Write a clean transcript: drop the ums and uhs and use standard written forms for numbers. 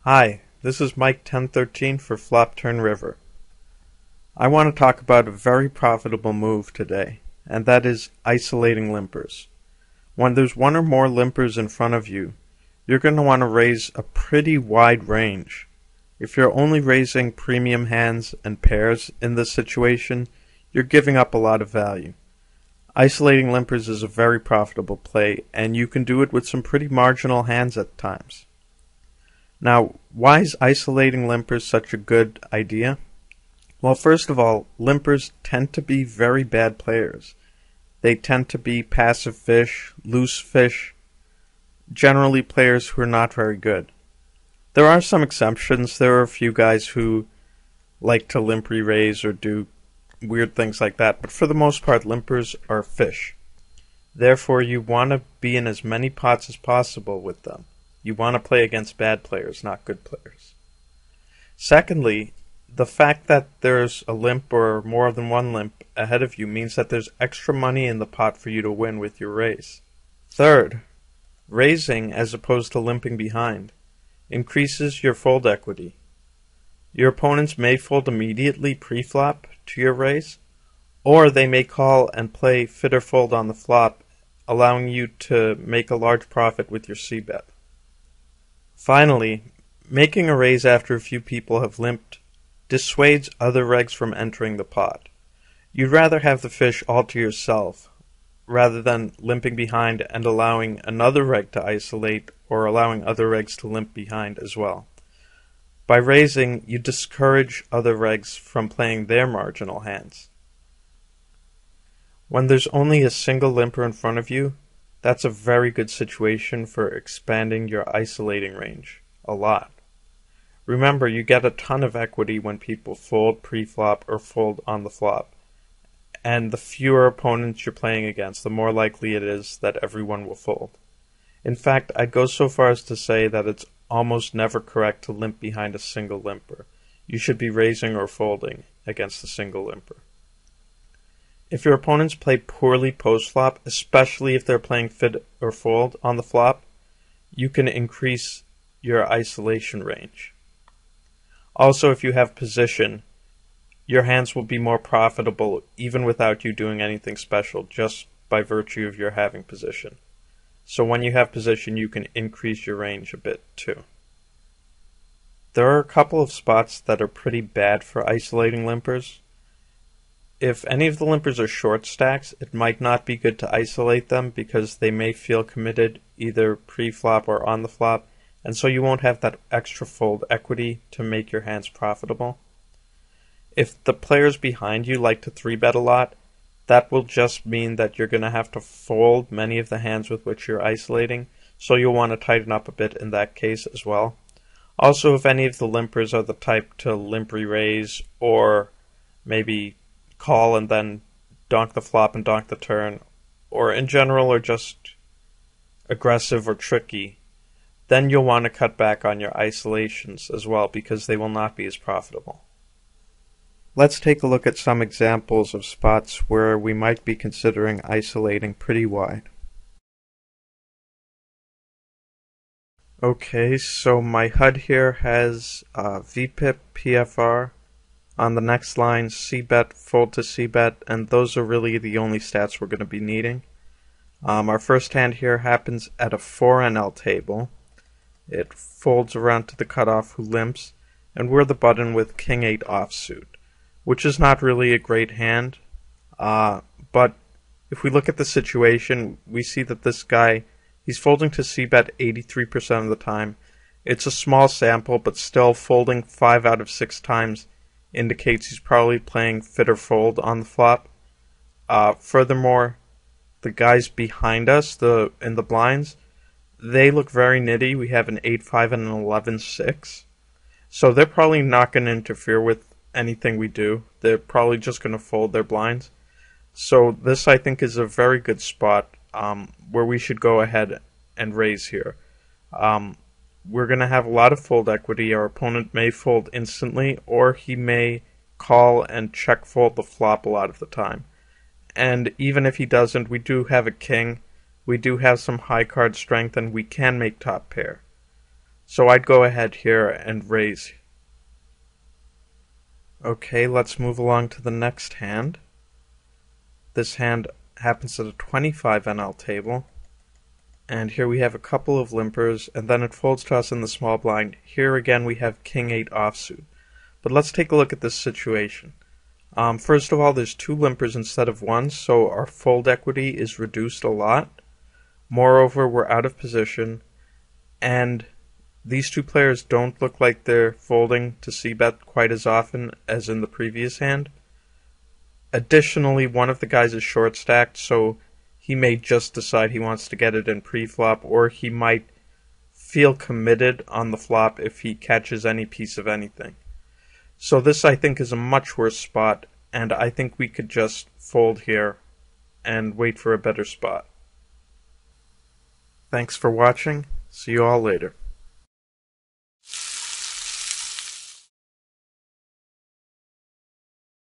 Hi, this is Mike 1013 for FlopTurnRiver. I want to talk about a very profitable move today, and that is isolating limpers. When there's one or more limpers in front of you, you're going to want to raise a pretty wide range. If you're only raising premium hands and pairs in this situation, you're giving up a lot of value. Isolating limpers is a very profitable play, and you can do it with some pretty marginal hands at times. Now, why is isolating limpers such a good idea? Well, first of all, limpers tend to be very bad players. They tend to be passive fish, loose fish, generally players who are not very good. There are some exceptions. There are a few guys who like to limp re-raise or do weird things like that, but for the most part, limpers are fish. Therefore, you want to be in as many pots as possible with them. You want to play against bad players, not good players. Secondly, the fact that there's a limp or more than one limp ahead of you means that there's extra money in the pot for you to win with your raise. Third, raising as opposed to limping behind increases your fold equity. Your opponents may fold immediately pre-flop to your raise, or they may call and play fit or fold on the flop, allowing you to make a large profit with your c-bet. Finally, making a raise after a few people have limped dissuades other regs from entering the pot. You'd rather have the fish all to yourself, rather than limping behind and allowing another reg to isolate or allowing other regs to limp behind as well. By raising, you discourage other regs from playing their marginal hands. When there's only a single limper in front of you, that's a very good situation for expanding your isolating range a lot. Remember, you get a ton of equity when people fold pre-flop or fold on the flop. And the fewer opponents you're playing against, the more likely it is that everyone will fold. In fact, I'd go so far as to say that it's almost never correct to limp behind a single limper. You should be raising or folding against a single limper. If your opponents play poorly post-flop, especially if they're playing fit or fold on the flop, you can increase your isolation range. Also, if you have position, your hands will be more profitable even without you doing anything special, just by virtue of your having position. So when you have position, you can increase your range a bit too. There are a couple of spots that are pretty bad for isolating limpers. If any of the limpers are short stacks, it might not be good to isolate them because they may feel committed either pre-flop or on the flop, and so you won't have that extra fold equity to make your hands profitable. If the players behind you like to 3-bet a lot, that will just mean that you're going to have to fold many of the hands with which you're isolating, so you'll want to tighten up a bit in that case as well. Also, if any of the limpers are the type to limp re-raise or maybe call and then donk the flop and donk the turn, or in general are just aggressive or tricky, then you'll want to cut back on your isolations as well because they will not be as profitable. Let's take a look at some examples of spots where we might be considering isolating pretty wide. Okay, so my HUD here has VPIP, PFR. On the next line, c-bet, fold to c-bet, and those are really the only stats we're going to be needing. Our first hand here happens at a 4NL table. It folds around to the cutoff who limps, and we're the button with King 8 offsuit, which is not really a great hand, but if we look at the situation, we see that this guy, he's folding to c-bet 83% of the time. It's a small sample, but still folding 5 out of 6 times indicates he's probably playing fit or fold on the flop. Furthermore, the guys behind us, in the blinds, they look very nitty. We have an 8-5 and an 11-6. So they're probably not going to interfere with anything we do. They're probably just going to fold their blinds. So this, I think, is a very good spot where we should go ahead and raise here. We're going to have a lot of fold equity. Our opponent may fold instantly, or he may call and check fold the flop a lot of the time. And even if he doesn't, we do have a king. We do have some high card strength, and we can make top pair. So I'd go ahead here and raise. Okay, let's move along to the next hand. This hand happens at a 25 NL table. And here we have a couple of limpers, and then it folds to us in the small blind. Here again we have King 8 offsuit. But let's take a look at this situation. First of all, there's 2 limpers instead of 1, so our fold equity is reduced a lot. Moreover, we're out of position, and these 2 players don't look like they're folding to c-bet quite as often as in the previous hand. Additionally, one of the guys is short stacked, so he may just decide he wants to get it in pre-flop, or he might feel committed on the flop if he catches any piece of anything. So this, I think, is a much worse spot, and I think we could just fold here and wait for a better spot. Thanks for watching. See you all later.